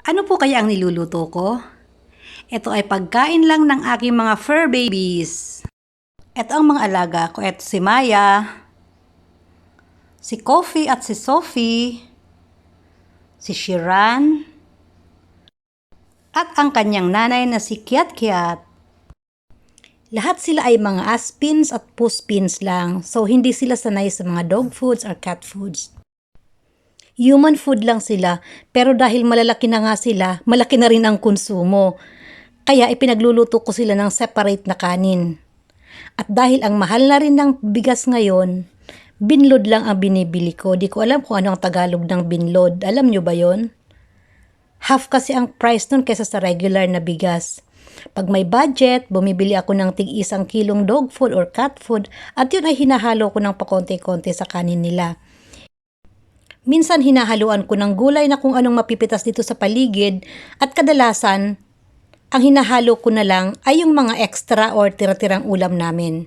Ano po kaya ang niluluto ko? Ito ay pagkain lang ng aking mga fur babies. Ito ang mga alaga ko. Ito si Maya, si Coffee at si Sophie, si Shiran, at ang kanyang nanay na si Kiat Kiat. Lahat sila ay mga aspins at puspins lang, so hindi sila sanay sa mga dog foods or cat foods. Human food lang sila, pero dahil malalaki na nga sila, malaki na rin ang konsumo. Kaya ipinagluluto ko sila ng separate na kanin. At dahil ang mahal na rin ng bigas ngayon, binlod lang ang binibili ko. Di ko alam kung ano ang Tagalog ng binlod. Alam nyo ba yon? Half kasi ang price nun kaysa sa regular na bigas. Pag may budget, bumibili ako ng tig-1 kilong dog food or cat food at yun ay hinahalo ko ng pakonti-konti sa kanin nila. Minsan hinahaluan ko ng gulay na kung anong mapipitas dito sa paligid at kadalasan, ang hinahalo ko na lang ay yung mga extra or tira-tirang ulam namin.